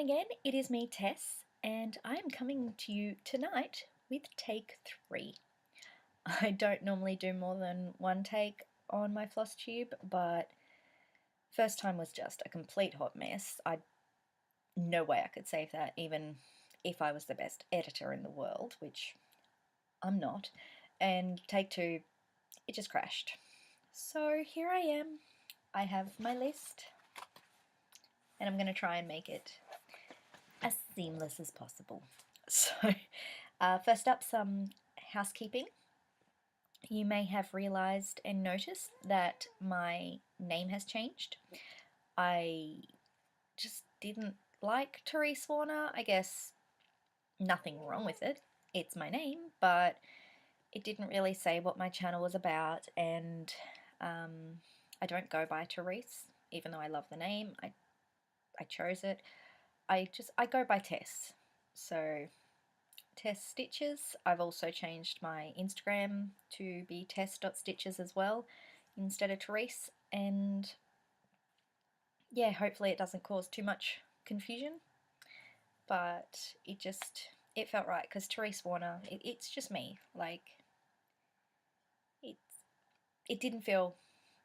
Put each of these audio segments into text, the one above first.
again, it is me, Tess, and I am coming to you tonight with take 3. I don't normally do more than one take on my Flosstube, but first time was just a complete hot mess. No way I could save that, even if I was the best editor in the world, which I'm not. And take 2, it just crashed. So here I am. I have my list, and I'm going to try and make it as seamless as possible. So, first up, some housekeeping. You may have realised and noticed that my name has changed. I just didn't like Therese Warner. I guess nothing wrong with it. It's my name, but it didn't really say what my channel was about, and I don't go by Therese, even though I love the name. I chose it. I go by Tess. So Tess Stitches. I've also changed my Instagram to be tess.stitches as well instead of Therese, and yeah, hopefully it doesn't cause too much confusion, but it felt right because Therese Warner, it's just me. Like, it didn't feel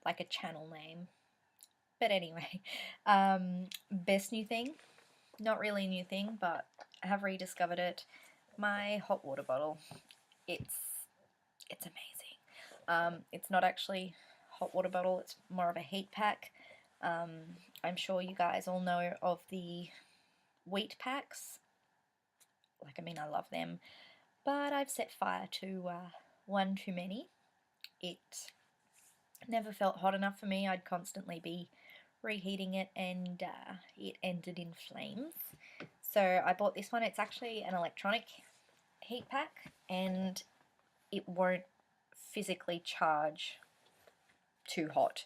like a channel name. But anyway, best new thing, not really a new thing, but I have rediscovered it. My hot water bottle. It's amazing. It's not actually a hot water bottle, it's more of a heat pack. I'm sure you guys all know of the wheat packs. Like, I mean, I love them, but I've set fire to one too many. It never felt hot enough for me. I'd constantly be reheating it, and it ended in flames. So I bought this one. It's actually an electronic heat pack, and it won't physically charge too hot.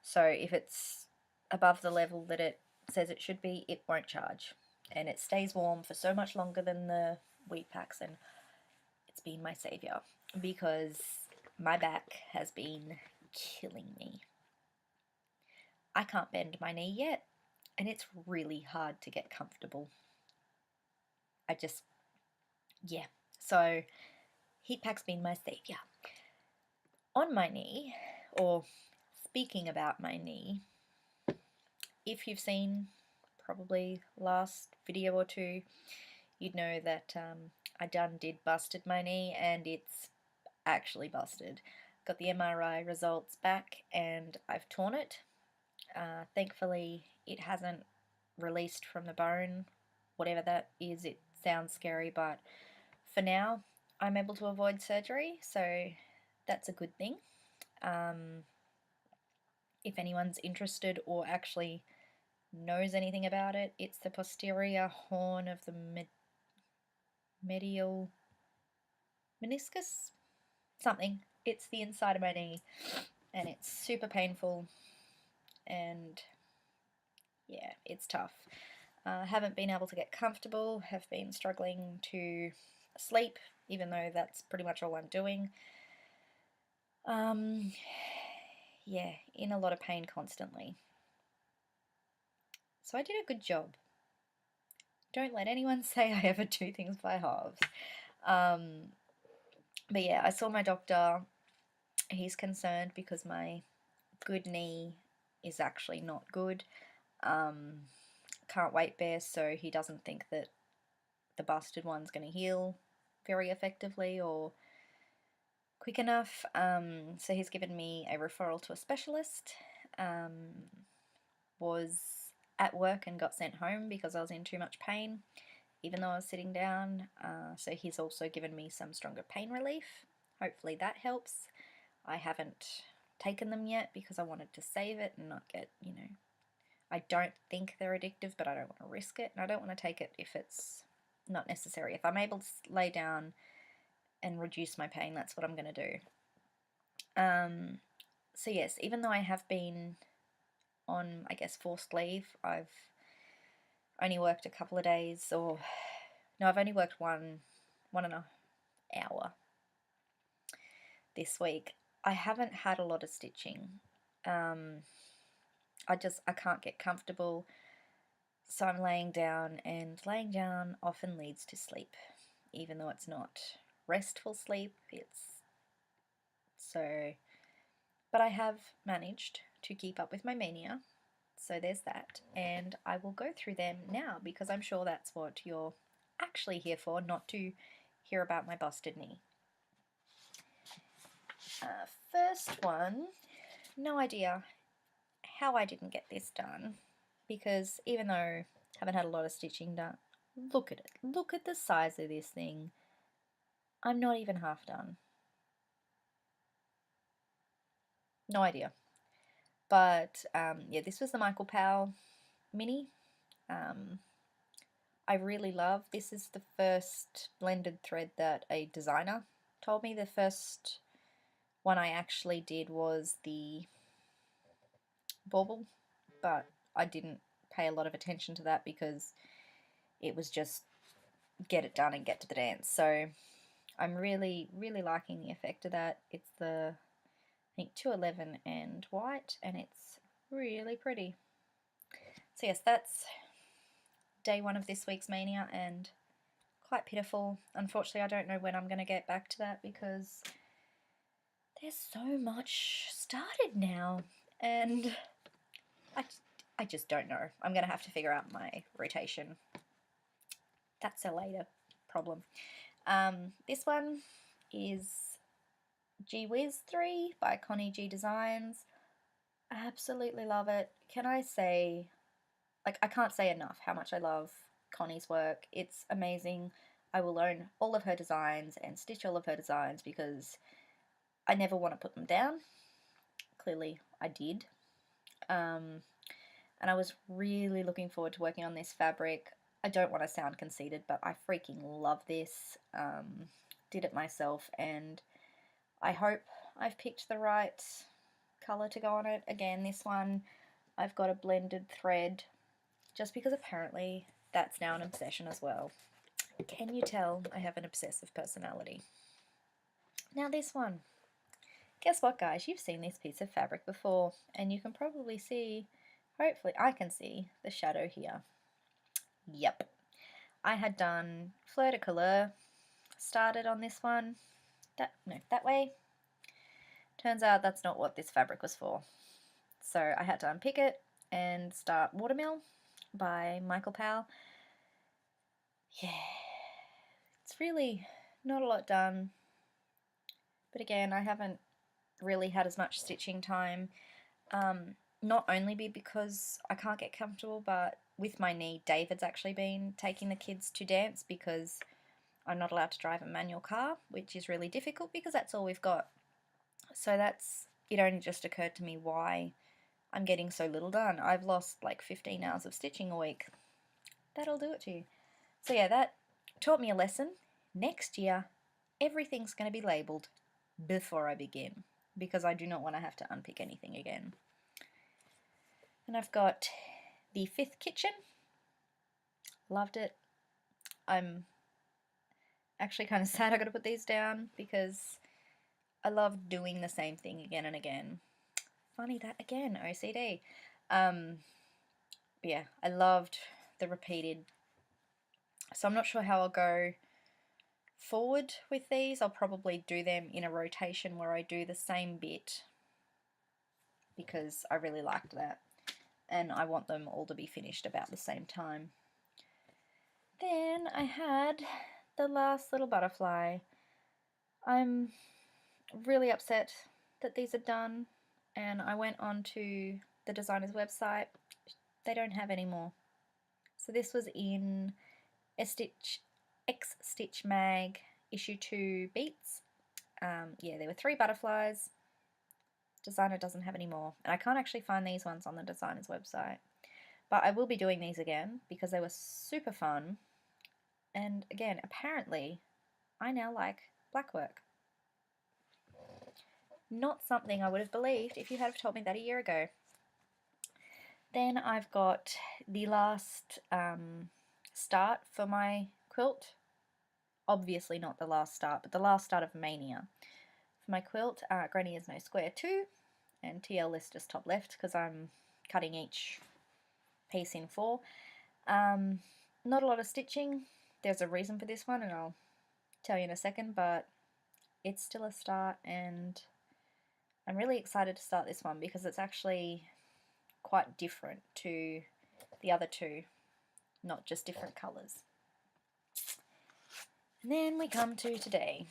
So if it's above the level that it says it should be, it won't charge, and it stays warm for so much longer than the wheat packs, and it's been my savior because my back has been killing me. I can't bend my knee yet, and it's really hard to get comfortable. Yeah. So heat pack's been my savior. On my knee, or speaking about my knee, if you've seen probably last video or two, you'd know that I did busted my knee, and it's actually busted. Got the MRI results back, and I've torn it. Thankfully, it hasn't released from the bone, whatever that is. It sounds scary, but for now, I'm able to avoid surgery, so that's a good thing. If anyone's interested or actually knows anything about it, it's the posterior horn of the medial meniscus? Something. It's the inside of my knee, and it's super painful, and yeah, it's tough. Haven't been able to get comfortable, have been struggling to sleep, even though that's pretty much all I'm doing. Yeah, in a lot of pain constantly. So I did a good job. Don't let anyone say I ever do things by halves. But yeah, I saw my doctor. He's concerned because my good knee is actually not good. Can't weight bear, so he doesn't think that the busted one's going to heal very effectively or quick enough. So he's given me a referral to a specialist. Was at work and got sent home because I was in too much pain, even though I was sitting down. So he's also given me some stronger pain relief. Hopefully that helps. I haven't taken them yet because I wanted to save it and not get, I don't think they're addictive, but I don't want to risk it, and I don't want to take it if it's not necessary. If I'm able to lay down and reduce my pain, that's what I'm going to do. So yes, even though I have been on, I guess, forced leave, I've only worked a couple of days, or no, I've only worked one and a hour this week. I haven't had a lot of stitching. I can't get comfortable. So I'm laying down, and laying down often leads to sleep, even though it's not restful sleep. But I have managed to keep up with my mania, so there's that, and I will go through them now because I'm sure that's what you're actually here for, not to hear about my busted knee. First one, no idea how I didn't get this done, because even though I haven't had a lot of stitching done, look at it. Look at the size of this thing. I'm not even half done. No idea. But yeah, this was the Michael Powell mini. I really love, this is the first blended thread that a designer told me. The first one I actually did was the bauble, but I didn't pay a lot of attention to that because it was just get it done and get to the dance. So I'm really, really liking the effect of that. It's the, I think, 211 and white, and it's really pretty. So yes, that's day one of this week's mania, and quite pitiful. Unfortunately, I don't know when I'm going to get back to that because there's so much started now, and I just don't know. I'm going to have to figure out my rotation. That's a later problem. This one is Gee Whiz 3 by Connie G Designs. I absolutely love it. Can I say, like, I can't say enough how much I love Connie's work. It's amazing. I will own all of her designs and stitch all of her designs because I never want to put them down. Clearly, I did. And I was really looking forward to working on this fabric. I don't want to sound conceited, but I freaking love this. Did it myself, and I hope I've picked the right colour to go on it. Again, this one I've got a blended thread, just because apparently that's now an obsession as well. Can you tell I have an obsessive personality? Now this one. Guess what, guys? You've seen this piece of fabric before, and you can probably see, hopefully I can see, the shadow here. Yep. I had done Fleur de Couleur, started on this one, that way. Turns out that's not what this fabric was for. So I had to unpick it and start Watermill by Michael Powell. Yeah, it's really not a lot done. But again, I haven't really had as much stitching time. Not only because I can't get comfortable, but with my knee, David's actually been taking the kids to dance because I'm not allowed to drive a manual car, which is really difficult because that's all we've got. So it only just occurred to me why I'm getting so little done. I've lost like 15 hours of stitching a week. That'll do it to you. So yeah, that taught me a lesson. Next year, everything's going to be labelled before I begin because I do not want to have to unpick anything again. And I've got the Fifth Kitchen. Loved it. I'm actually kind of sad I got to put these down because I love doing the same thing again and again. Funny that again, OCD. But yeah, I loved the repeated. So I'm not sure how I'll go forward with these. I'll probably do them in a rotation where I do the same bit because I really liked that. And I want them all to be finished about the same time. Then I had the last little butterfly. I'm really upset that these are done, and I went on to the designer's website. They don't have any more. So this was in X Stitch Mag issue 2 Beats. Yeah, there were 3 butterflies. Designer doesn't have any more, and I can't actually find these ones on the designer's website. But I will be doing these again because they were super fun. And again, apparently, I now like black work. Not something I would have believed if you had told me that a year ago. Then I've got the last start for my quilt. Obviously not the last start, but the last start of Mania. For my quilt, Granny is No Square 2, and TL list is top left because I'm cutting each piece in 4. Not a lot of stitching. There's a reason for this one, and I'll tell you in a second, but it's still a start, and I'm really excited to start this one because it's actually quite different to the other two, not just different colours. And then we come to today.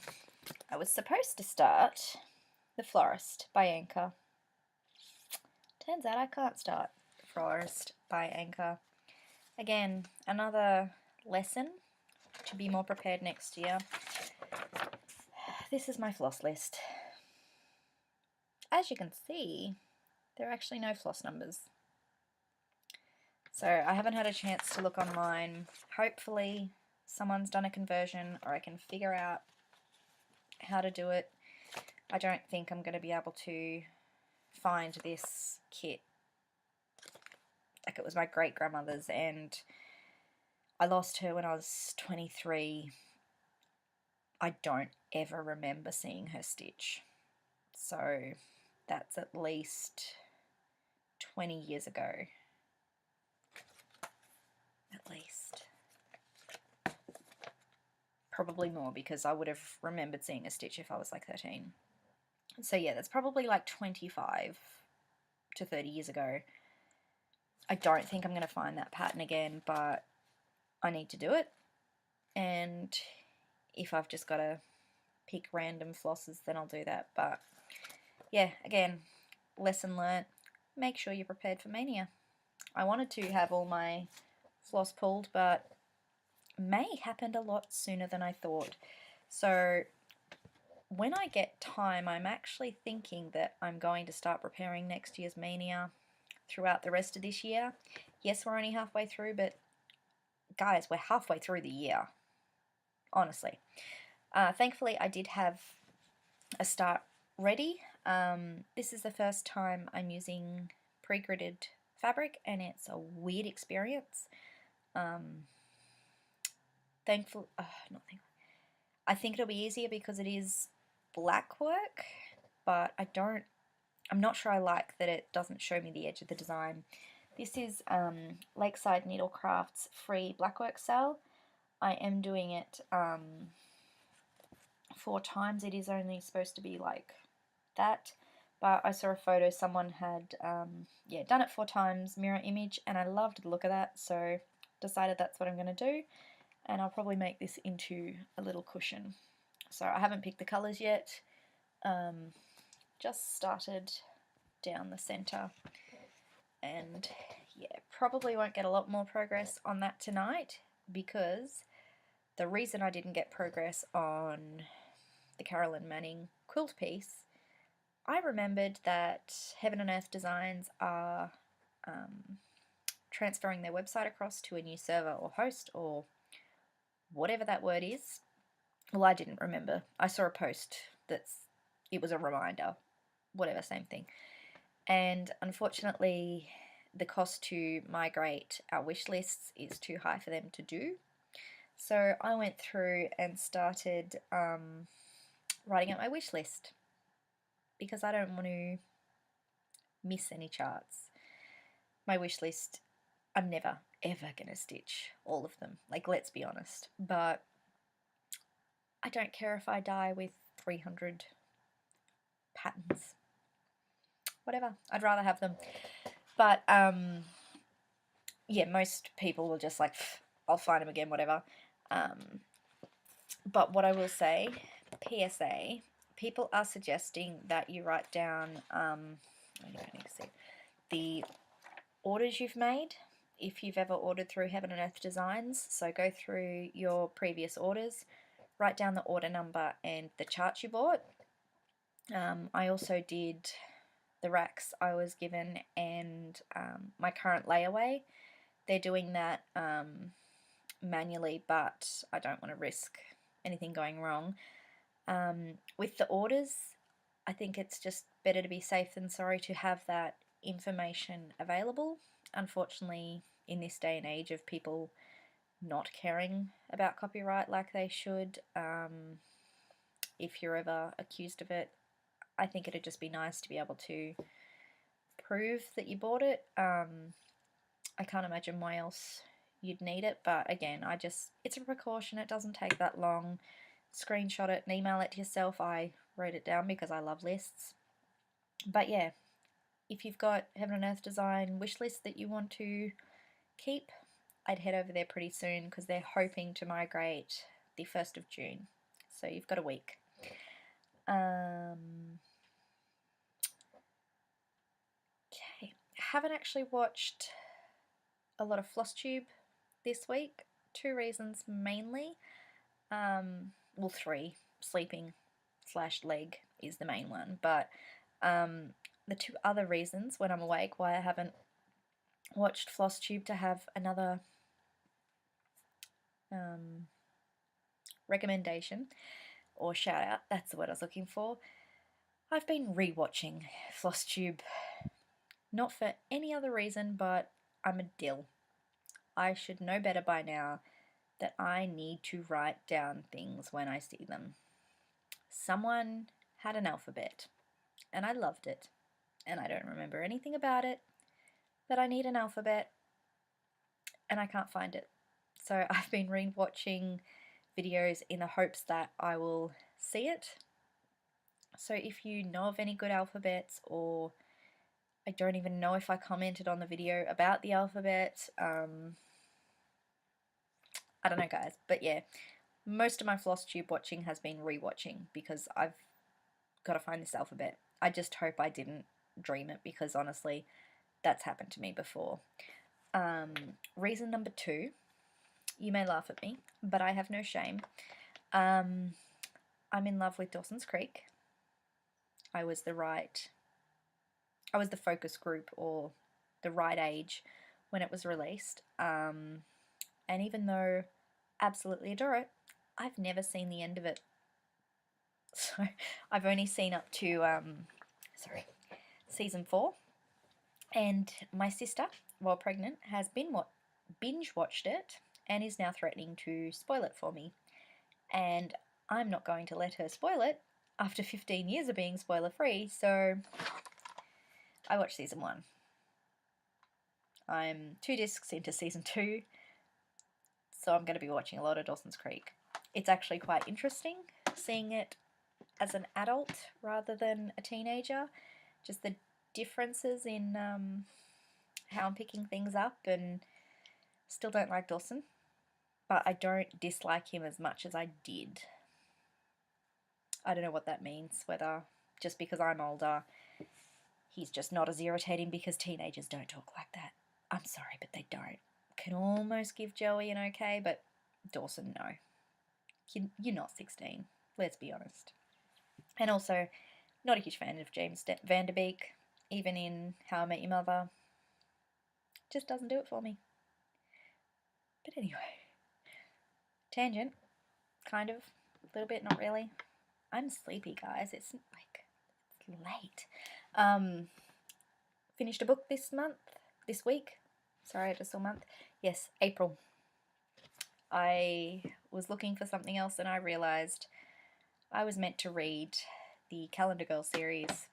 I was supposed to start The Florist by Anchor. Turns out I can't start The Florist by Anchor. Again, another lesson to be more prepared next year. This is my floss list. As you can see, there are actually no floss numbers. So I haven't had a chance to look online. Hopefully someone's done a conversion or I can figure out how to do it. I don't think I'm going to be able to find this kit. Like, it was my great grandmother's and I lost her when I was 23. I don't ever remember seeing her stitch. So that's at least 20 years ago. At least. Probably more, because I would have remembered seeing a stitch if I was like 13. So yeah, that's probably like 25 to 30 years ago. I don't think I'm going to find that pattern again, but I need to do it. And if I've just got to pick random flosses, then I'll do that. But yeah, again, lesson learnt. Make sure you're prepared for mania. I wanted to have all my floss pulled, but May happened a lot sooner than I thought. So when I get time, I'm actually thinking that I'm going to start preparing next year's mania throughout the rest of this year. Yes, we're only halfway through, but guys, we're halfway through the year. Honestly. Thankfully, I did have a start ready. This is the first time I'm using pre-gridded fabric, and it's a weird experience. I think it'll be easier because it is black work, but I'm not sure I like that it doesn't show me the edge of the design. This is Lakeside Needlecraft's free blackwork sale. I am doing it 4 times. It is only supposed to be like that, but I saw a photo someone had done it 4 times, mirror image, and I loved the look of that, so decided that's what I'm going to do, and I'll probably make this into a little cushion. So I haven't picked the colours yet, just started down the centre, and yeah, probably won't get a lot more progress on that tonight, because the reason I didn't get progress on the Carolyn Manning quilt piece, I remembered that Heaven and Earth Designs are transferring their website across to a new server or host or whatever that word is. Well, I didn't remember. I saw a post it was a reminder, whatever, same thing. And unfortunately, the cost to migrate our wish lists is too high for them to do. So I went through and started writing out my wish list, because I don't want to miss any charts. My wish list, I'm never ever going to stitch all of them, like, let's be honest, but I don't care if I die with 300 patterns. Whatever, I'd rather have them. But yeah, most people will just like, I'll find them again, whatever. But what I will say, PSA, people are suggesting that you write down you don't need to see the orders you've made if you've ever ordered through Heaven and Earth Designs. So go through your previous orders, write down the order number and the chart you bought. I also did the racks I was given and my current layaway. They're doing that manually, but I don't want to risk anything going wrong. With the orders, I think it's just better to be safe than sorry to have that information available. Unfortunately, in this day and age of people not caring about copyright like they should, if you're ever accused of it, I think it'd just be nice to be able to prove that you bought it. I can't imagine why else you'd need it, but again, it's a precaution. It doesn't take that long. Screenshot it and email it to yourself. I wrote it down because I love lists. But yeah, if you've got Heaven and Earth Design wish list that you want to keep, I'd head over there pretty soon because they're hoping to migrate the 1st of June. So you've got a week. Okay, haven't actually watched a lot of Flosstube this week. 2 reasons mainly. Well, 3. Sleeping / leg is the main one, but the 2 other reasons when I'm awake why I haven't watched Flosstube to have another recommendation or shout out, that's the word I was looking for. I've been rewatching Flosstube, not for any other reason, but I'm a dill. I should know better by now that I need to write down things when I see them. Someone had an alphabet, and I loved it, and I don't remember anything about it, but I need an alphabet, and I can't find it. So I've been rewatching videos in the hopes that I will see it. So if you know of any good alphabets, or I don't even know if I commented on the video about the alphabet, I don't know guys, but yeah, most of my Flosstube watching has been rewatching because I've got to find this alphabet. I just hope I didn't dream it because honestly, that's happened to me before. Reason number 2, you may laugh at me, but I have no shame. I'm in love with Dawsons Creek. I was the focus group or the right age when it was released. And even though I absolutely adore it, I've never seen the end of it. So I've only seen up to season 4. And my sister, while pregnant, has binge watched it and is now threatening to spoil it for me. And I'm not going to let her spoil it after 15 years of being spoiler free, so I watched season 1. I'm 2 discs into season 2, so I'm going to be watching a lot of Dawsons Creek. It's actually quite interesting seeing it as an adult rather than a teenager, just the differences in how I'm picking things up, and still don't like Dawson, but I don't dislike him as much as I did. I don't know what that means, whether just because I'm older, he's just not as irritating because teenagers don't talk like that. I'm sorry, but they don't. Can almost give Joey an okay, but Dawson, no. You're not 16, let's be honest. And also, not a huge fan of James Van Der Beek, even in How I Met Your Mother. Just doesn't do it for me. But anyway, tangent, kind of, a little bit, not really. I'm sleepy, guys. It's late. Finished a book this week. Sorry, I just saw month. Yes, April. I was looking for something else and I realised I was meant to read the Calendar Girl series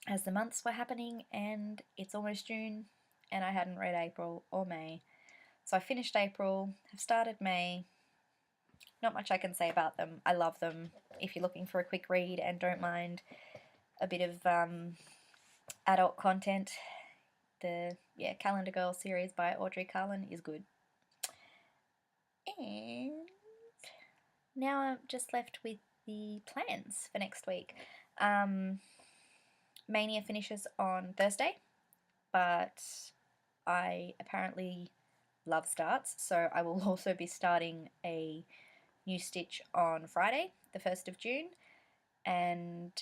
as the months were happening, and it's almost June and I hadn't read April or May. So I finished April, have started May. Not much I can say about them. I love them. If you're looking for a quick read and don't mind a bit of adult content, the Calendar Girl series by Audrey Carlin is good. And now I'm just left with the plans for next week. Mania finishes on Thursday, but I apparently love starts, so I will also be starting a new stitch on Friday, the 1st of June, and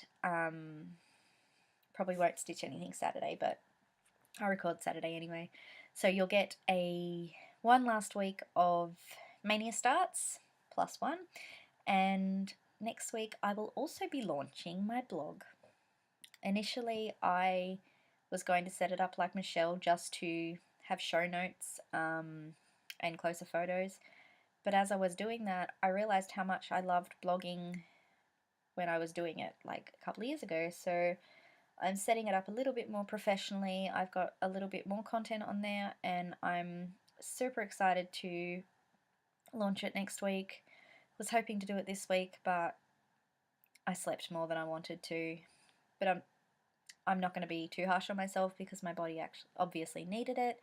probably won't stitch anything Saturday, but I record Saturday anyway. So you'll get one last week of Mania starts, +1, and next week I will also be launching my blog. Initially I was going to set it up like Michelle, just to have show notes and closer photos, but as I was doing that I realised how much I loved blogging when I was doing it like a couple of years ago, so I'm setting it up a little bit more professionally. I've got a little bit more content on there, and I'm super excited to launch it next week. Was hoping to do it this week, but I slept more than I wanted to. But I'm not going to be too harsh on myself because my body actually obviously needed it.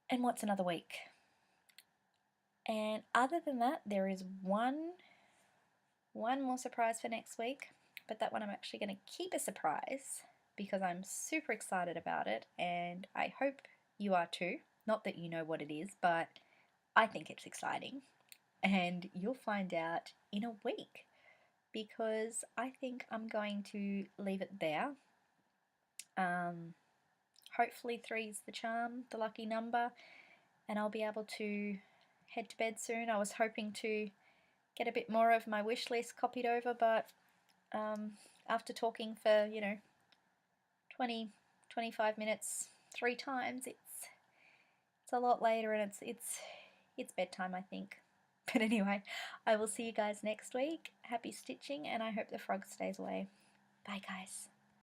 And what's another week? And other than that, there is one more surprise for next week, but that one I'm actually going to keep a surprise because I'm super excited about it, and I hope you are too. Not that you know what it is, but I think it's exciting, and you'll find out in a week because I think I'm going to leave it there. Hopefully 3 is the charm, the lucky number, and I'll be able to head to bed soon. I was hoping to get a bit more of my wish list copied over, but after talking for 20 25 minutes 3 times, it's a lot later, and it's bedtime, I think. But anyway, I will see you guys next week. Happy stitching, and I hope the frog stays away. Bye guys.